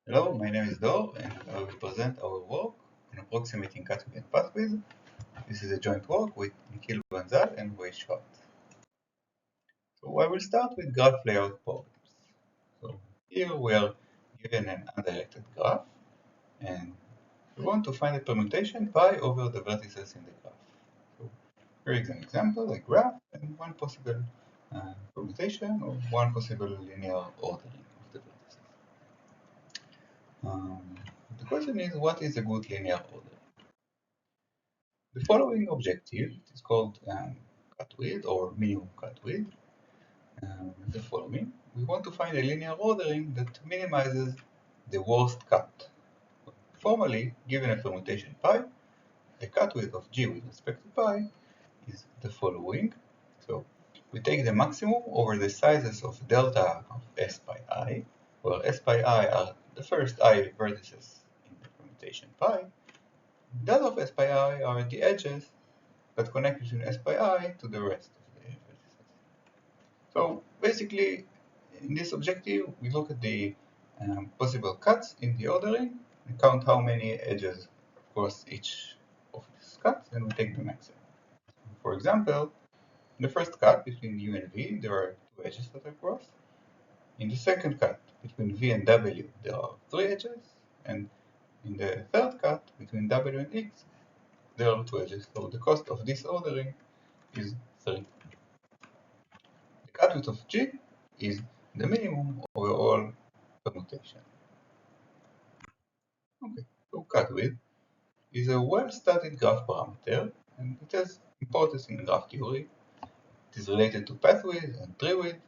Hello, my name is Dor, and I will present our work on approximating Cutwidth and Pathwidth. This is a joint work with Nikhil Bansal and Schwartz. So I will start with graph layout problems. So here we are given an undirected graph, and we want to find a permutation pi over the vertices in the graph. So here is an example, a graph, and one possible permutation or one possible linear ordering of the vertices. The question is, what is a good linear order? The following objective is called cutwidth or minimum cutwidth. The following: we want to find a linear ordering that minimizes the worst cut. Formally, given a permutation pi, the cutwidth of G with respect to pi is the following. So we take the maximum over the sizes of delta of S by I, where S by I are the first I vertices in the permutation pi. Delta of S by I are the edges that connect between S by I to the rest of the vertices. So basically, in this objective, we look at the possible cuts in the ordering and count how many edges across each of these cuts, and we take the maximum. For example, in the first cut between U and V, there are 2 edges that are crossed. In the second cut between V and W, there are 3 edges, and in the third cut between W and X, there are 2 edges. So the cost of this ordering is 3. The cutwidth of G is the minimum over all permutation. Okay, so cutwidth is a well-studied graph parameter, and it has importance in graph theory. It is related to pathwidth and treewidth.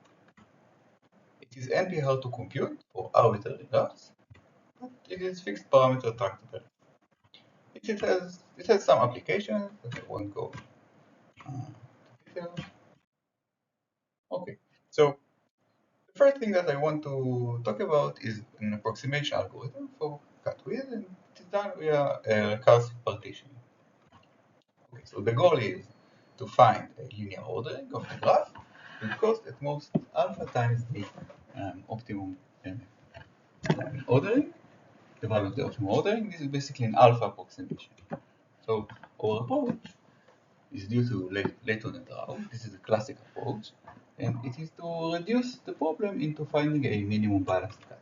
It is NP hard to compute for arbitrary graphs, but it is fixed parameter tractable. It has some applications that I won't go into detail. Okay, so the first thing that I want to talk about is an approximation algorithm for cutwidth, and it is done via recursive partitioning. Okay, so the goal is to find a linear ordering of the graph with cost at most alpha times the optimum ordering, the value of the optimum ordering. This is basically an alpha approximation. So our approach is due to Layton and Rao. This is a classic approach, and it is to reduce the problem into finding a minimum balanced cut.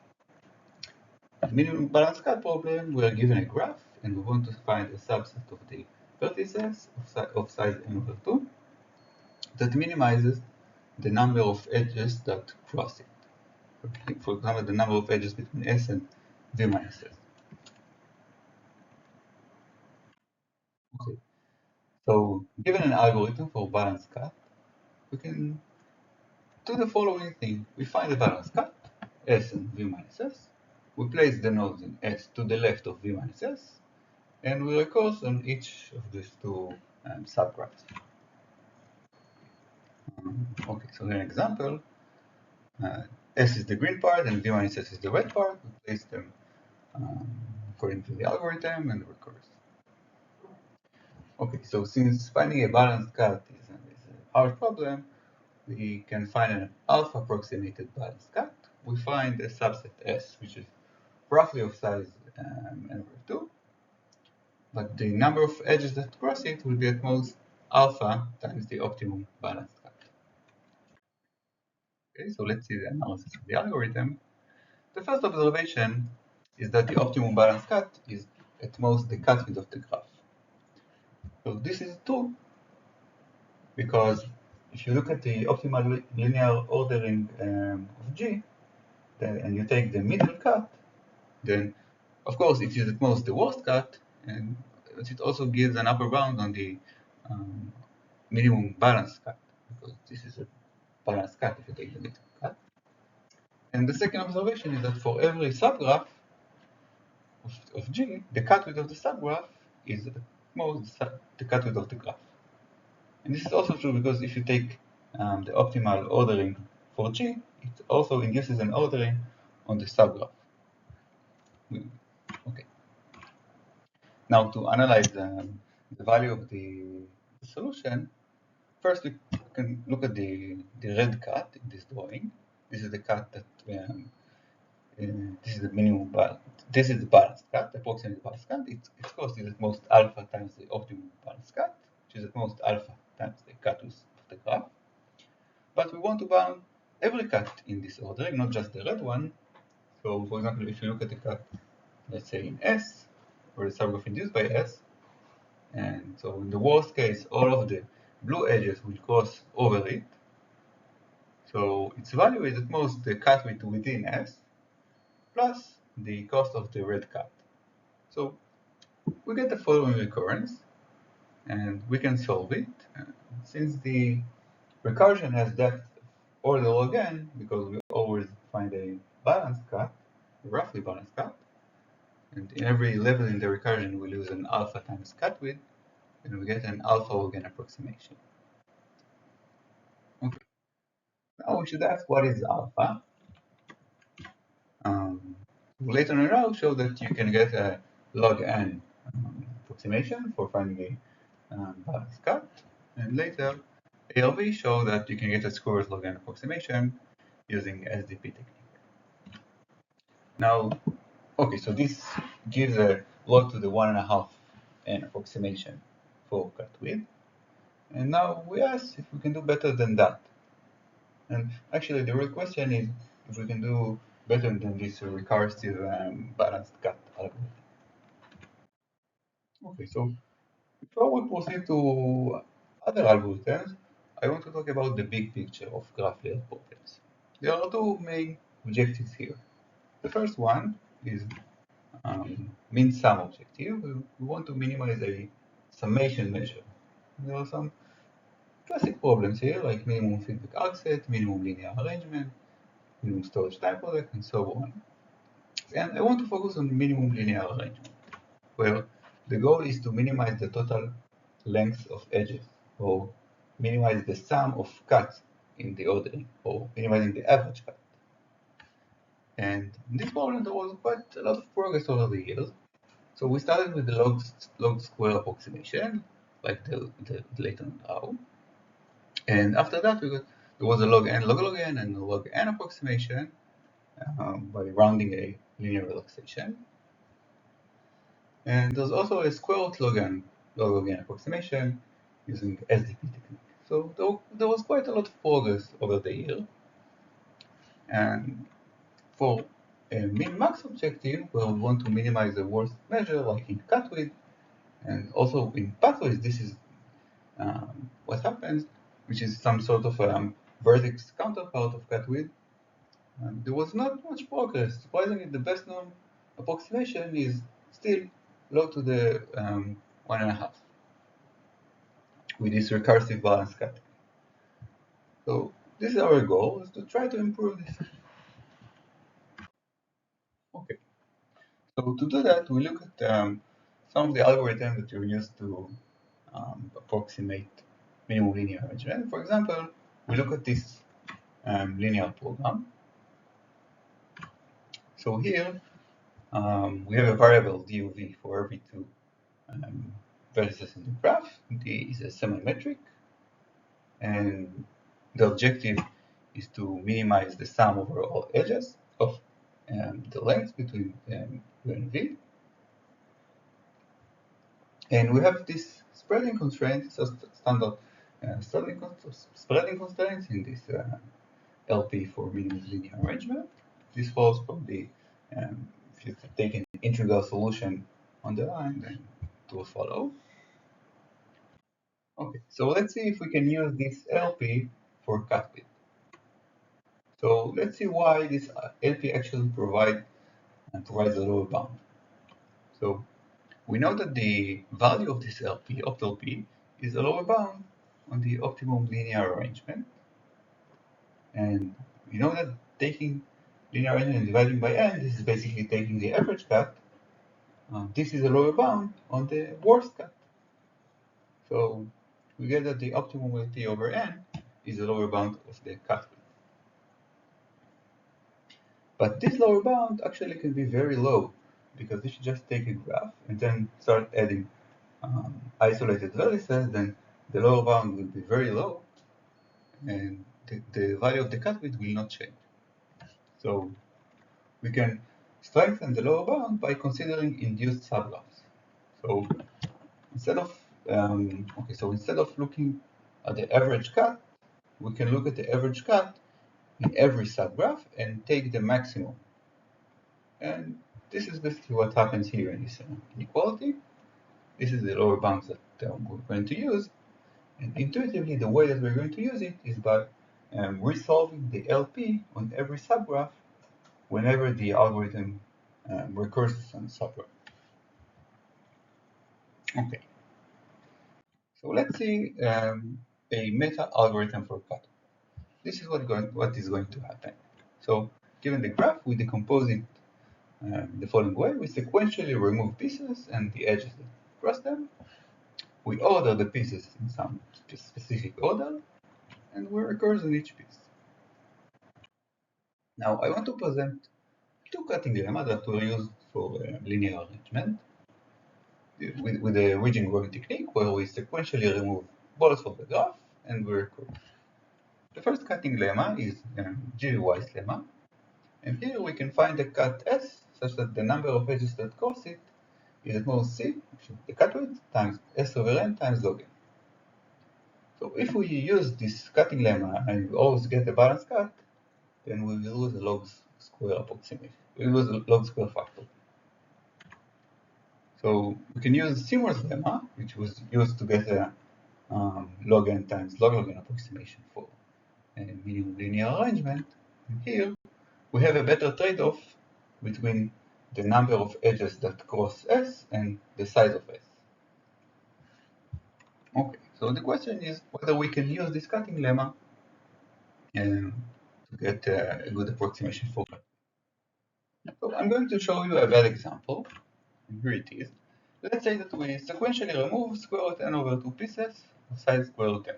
Minimum balanced cut problem, we are given a graph, and we want to find a subset of the vertices of size n over 2 that minimizes the number of edges that cross it. For example, the number of edges between S and V minus S. Okay. So given an algorithm for balanced cut, we can do the following thing. We find the balanced cut, S and V minus S. We place the nodes in S to the left of V minus S, and we recurse on each of these two subgraphs. Okay, so an example, S is the green part and V minus S is the red part. We place them according to the algorithm and recurse. Okay, so since finding a balanced cut is a hard problem, we can find an alpha approximated balanced cut. We find a subset S, which is roughly of size n over 2, but the number of edges that cross it will be at most alpha times the optimum balanced cut. Okay, so let's see the analysis of the algorithm. The first observation is that the optimum balanced cut is at most the cutwidth of the graph. So this is true because if you look at the optimal linear ordering of G, and you take the middle cut, then of course it is at most the worst cut, and it also gives an upper bound on the minimum balanced cut, because this is a balanced cut if you take the middle cut. And the second observation is that for every subgraph of G, the cutwidth of the subgraph is at most the cutwidth of the graph. And this is also true because if you take the optimal ordering for G, it also induces an ordering on the subgraph. Okay. Now to analyze the value of the solution, first we can look at the red cut in this drawing. This is the cut that this is the minimum this is the balanced cut, the approximate balanced cut. Its cost is at most alpha times the optimum balanced cut, which is at most alpha times the cut width of the graph. But we want to bound every cut in this ordering, not just the red one. So, for example, if you look at the cut, let's say in S, or the subgraph induced by S, and so in the worst case, all of the blue edges will cross over it. So its value is at most the cut width within S plus the cost of the red cut. So we get the following recurrence, and we can solve it. Since the recursion has depth or the log n, because we always find a balanced cut, a roughly balanced cut, and in every level in the recursion we lose an alpha times cut width, and we get an alpha log n approximation. Okay. Now we should ask what is alpha. Later on I'll show that you can get a log n approximation for finding a balanced cut, and later ALV show that you can get a square root log n approximation using SDP technique. Now, okay, so this gives a log to the 1.5 n approximation for cut width, and now we ask if we can do better than that. And actually, the real question is if we can do better than this recursive balanced cut algorithm. Okay, so before we proceed to other algorithms, I want to talk about the big picture of graph layer problems. There are two main objectives here. The first one is mean sum objective. We want to minimize a summation measure. There are some classic problems here, like minimum feedback offset, minimum linear arrangement, minimum storage time product, and so on. And I want to focus on minimum linear arrangement, where the goal is to minimize the total length of edges, or minimize the sum of cuts in the ordering, or minimizing the average cut. And in this problem, there was quite a lot of progress over the years. So we started with the log square approximation, like the Layton Rao. And after that, there was a log n, and a log n approximation by rounding a linear relaxation. And there's also a square root log n approximation using SDP technique. So there was quite a lot of progress over the year. And for a min-max objective, where we want to minimize the worst measure, like in Cutwidth, and also in Pathwidth, this is what happens, which is some sort of vertex counterpart of Cutwidth. There was not much progress. Surprisingly, the best known approximation is still log to the 1.5 with this recursive balance cut. So this is our goal, is to try to improve this. Okay. So to do that, we look at some of the algorithms that are used to approximate minimum linear arrangement. For example, we look at this linear program. So here we have a variable DOV for every two vertices in the graph. D is a semi-metric, and the objective is to minimize the sum over all edges of the length between U and V. And we have this spreading constraint, so standard spreading constraints in this LP for minimum linear arrangement. This follows from the, if you take an integral solution on the line, then it will follow. Okay, so let's see if we can use this LP for Cutwidth. So let's see why this LP actually provides a lower bound. So we know that the value of this LP, opt-LP, is a lower bound on the optimum linear arrangement. And we know that taking linear arrangement and dividing by n, this is basically taking the average cut. This is a lower bound on the worst cut. So we get that the optimum LP over n is the lower bound of the cut width. But this lower bound actually can be very low, because if you just take a graph and then start adding isolated vertices, then the lower bound will be very low, and the value of the cut width will not change. So we can strengthen the lower bound by considering induced subgraphs. So instead of instead of looking at the average cut, we can look at the average cut in every subgraph and take the maximum. And this is basically what happens here in this inequality. This is the lower bounds that we're going to use. And intuitively, the way that we're going to use it is by resolving the LP on every subgraph whenever the algorithm recurses on the subgraph. Okay, so let's see a meta algorithm for cut. This is what is going to happen. So given the graph, we decompose it the following way. We sequentially remove pieces and the edges that cross them. We order the pieces in some specific order, and we recurse on each piece. Now I want to present two cutting lemmas that were used for linear arrangement with the region growing technique, where we sequentially remove balls from the graph and we recurse. The first cutting lemma is G-Wise lemma, and here we can find a cut S such that the number of edges that cross it is at most C, which is the cut width, times S over N times log N. So if we use this cutting lemma and we always get a balanced cut, then we will lose a log square approximation. We lose a log square factor. So we can use Seymour's lemma, which was used to get a log N times log N approximation for a minimum linear arrangement. And here we have a better trade-off between the number of edges that cross S and the size of S. Okay, so the question is whether we can use this cutting lemma to get a good approximation for cut. So I'm going to show you a bad example. Here it is. Let's say that we sequentially remove square root n over 2 pieces of size square root n,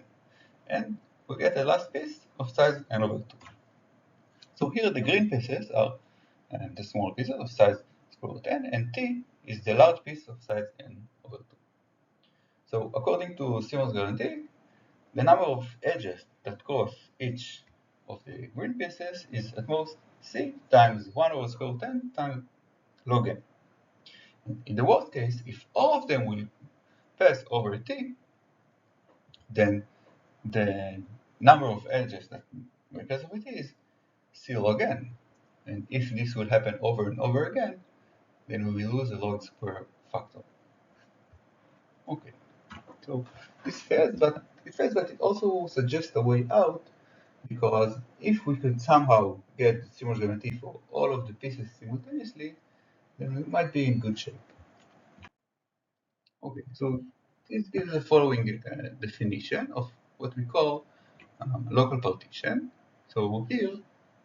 and we get a last piece of size n over 2. So here the green pieces are the small pieces of size square root n, and t is the large piece of size n over 2. So according to Seymour's guarantee, the number of edges that cross each of the green pieces is at most c times 1 over square root n times log n. In the worst case, if all of them will pass over t, then the number of edges that will pass over t is c log n. And if this will happen over and over again, then we will lose a log square factor. Okay, so this fails, but it also suggests a way out, because if we could somehow get Seymour's guarantee for all of the pieces simultaneously, then we might be in good shape. Okay, so this gives the following definition of what we call local partition. So here,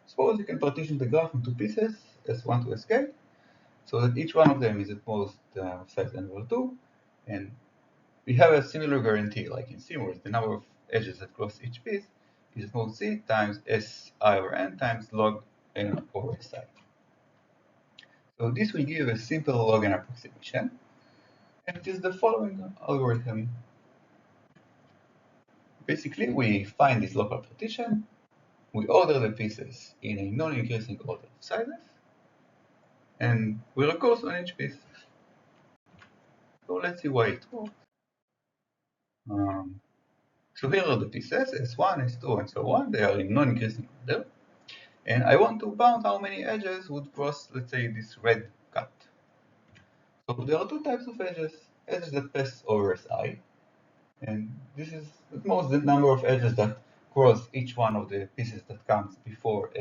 suppose you can partition the graph into pieces S1 to Sk, so that each one of them is at most size n over 2, and we have a similar guarantee like in Seymour's. The number of edges that cross each piece is at most c times Si over n times log n over Si. So this will give a simple log n approximation, and it is the following algorithm. Basically, we find this local partition, we order the pieces in a non-increasing order of sizes, and we recurse on each piece. So let's see why it works. So here are the pieces, S1, S2, and so on. They are in non-increasing order. And I want to bound how many edges would cross, let's say, this red cut. So there are two types of edges. Edges that pass over Si, and this is at most the number of edges that cross each one of the pieces that comes before Si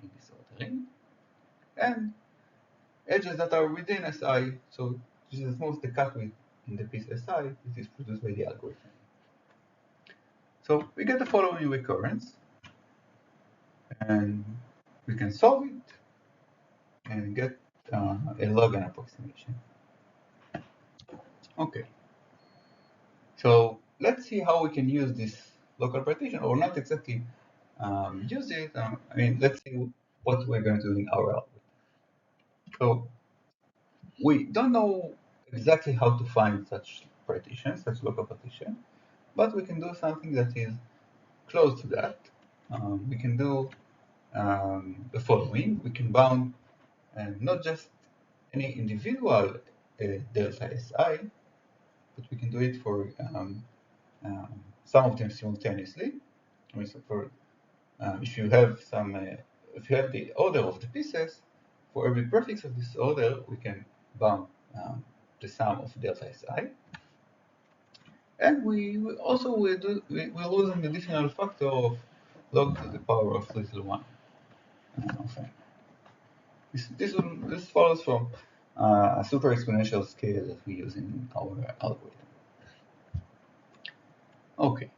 in this ordering. And edges that are within Si, so this is at most the cut width in the piece Si. This is produced by the algorithm. So we get the following recurrence, and we can solve it and get a log n approximation. Okay, so let's see how we can use this local partition, or not exactly use it. Let's see what we're going to do in our algorithm. So we don't know exactly how to find such partitions, such local partition, but we can do something that is close to that. We can do the following. We can bound not just any individual delta Si, but we can do it for some of them simultaneously. I mean, so for if you have if you have the order of the pieces, for every prefix of this order, we can bound the sum of delta Si. And we also will lose an additional factor of log to the power of little one. This follows from a super exponential scale that we use in our algorithm. Okay,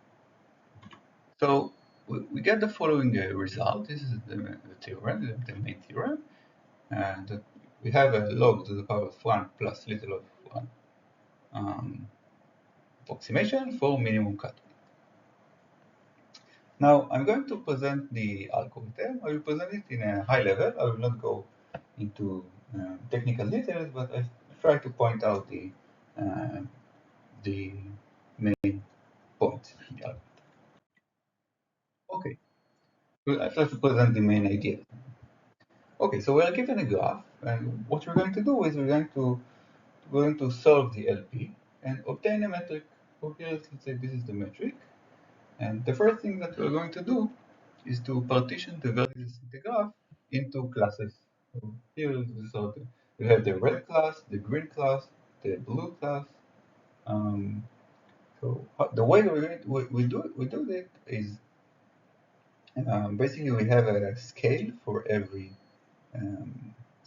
so we get the following result. This is the theorem, the main theorem, and we have a log to the power of 1 plus little of 1 approximation for minimum cut. Now I'm going to present the algorithm. I will present it in a high level. I will not go into technical details, but I try to point out the main points in the algorithm. Okay, I try to present the main idea. Okay, so we are given a graph, and what we're going to do is we're going to solve the LP and obtain a metric. So here, let's say this is the metric, and the first thing that we're going to do is to partition the vertices in the graph into classes. So here we have the red class, the green class, the blue class. So the way we do it is basically we have a scale for every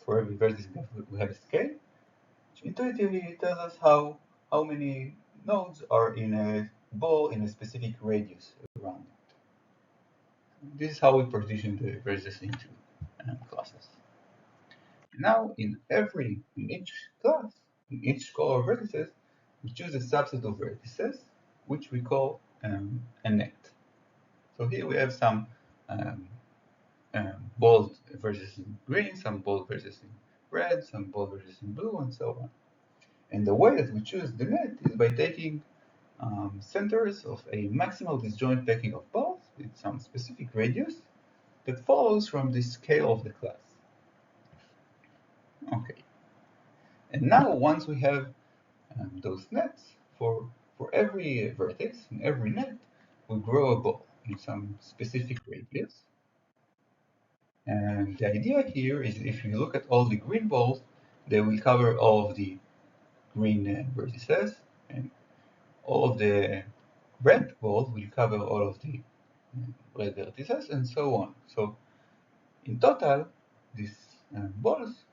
vertex graph. We have a scale, which intuitively tells us how many nodes are in a ball in a specific radius around it. This is how we partition the vertices into classes. Now, in each class, in each core of vertices, we choose a subset of vertices, which we call a net. So here we have some um, bold vertices in green, some bold vertices in red, some bold vertices in blue, and so on. And the way that we choose the net is by taking centers of a maximal disjoint packing of balls with some specific radius that follows from the scale of the class. Okay. And now, once we have those nets, for every vertex in every net, we grow a ball in some specific radius. And the idea here is if you look at all the green balls, they will cover all of the green vertices, and all of the red balls will cover all of the red vertices, and so on. So in total, these balls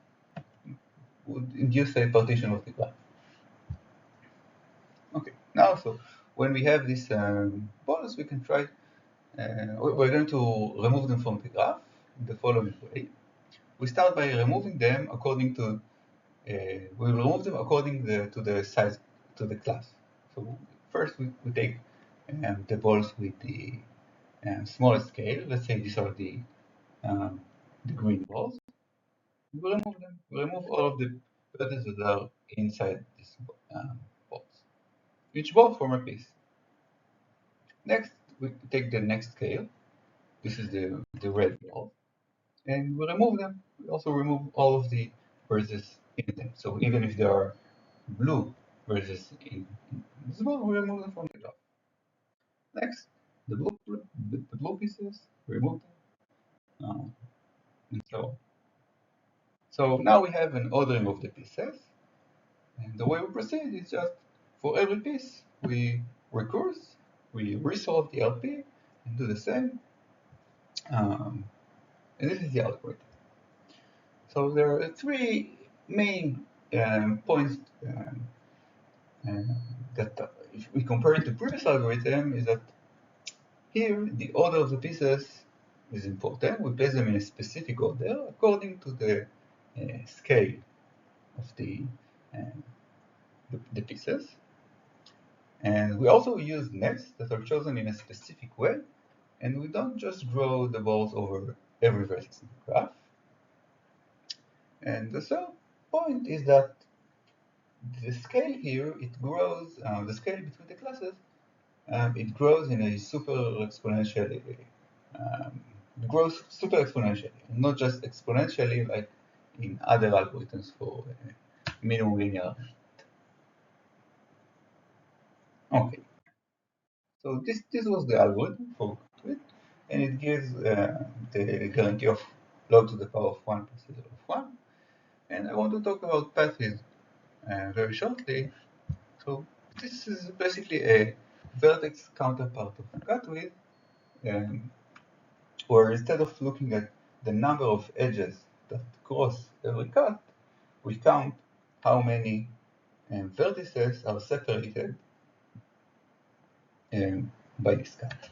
would induce a partition of the graph. Okay, now so when we have these balls, we can try. We're going to remove them from the graph in the following way. We start by removing them according to. We will remove them according to the size to the class. So first we take the balls with the smallest scale. Let's say these are the green balls. We remove them. We remove all of the vertices that are inside these balls. Each ball form a piece. Next, we take the next scale. This is the red ball, and we remove them. We also remove all of the vertices in them. So even if there are blue vertices in this ball, we remove them from the graph. Next, the blue pieces, we remove them, and so on. So now we have an ordering of the pieces, and the way we proceed is just for every piece we recurse, we resolve the LP, and do the same. And this is the algorithm. So there are three main points that, if we compare it to previous algorithm, is that here the order of the pieces is important. We place them in a specific order according to the scale of the pieces. And we also use nets that are chosen in a specific way, and we don't just grow the balls over every vertex in the graph. And the third point is that the scale here, it grows, the scale between the classes, it grows in a super exponentially, it grows super exponentially, not just exponentially like in other algorithms for minimum linear. Okay, so this was the algorithm for Cutwidth, and it gives the guarantee of log to the power of 1 plus 0 of 1. And I want to talk about pathwidth very shortly. So this is basically a vertex counterpart of Cutwidth, where instead of looking at the number of edges that cross every cut, we count how many vertices are separated by this cut.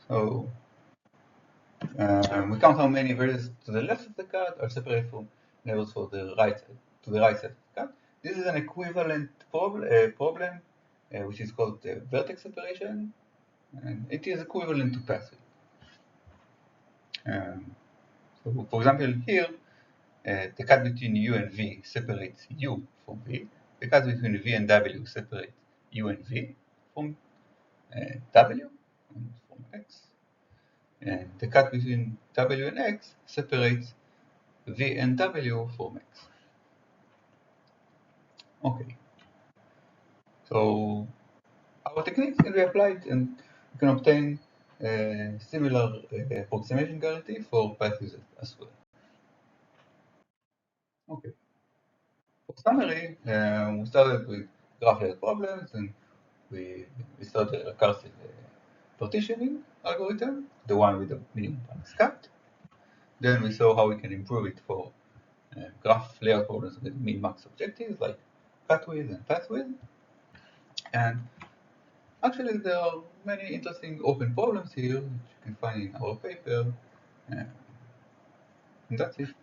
So we count how many vertices to the left of the cut are separated from neighbors for the right to the right side of the cut. This is an equivalent problem which is called vertex separation, and it is equivalent to pathwidth. So for example, here the cut between U and V separates U from V. The cut between V and W separates U and V from W and from X. And the cut between W and X separates V and W from X. Okay. So our techniques can be applied and we can obtain similar approximation guarantee for pathwidth as well. Okay. For summary, we started with graph-layer problems, and we started a recursive partitioning algorithm, the one with the minimum times cut. Then we saw how we can improve it for graph layout problems with min-max objectives like cutwidth and pathwidth. And actually, there are many interesting open problems here, which you can find in our paper. And that's it.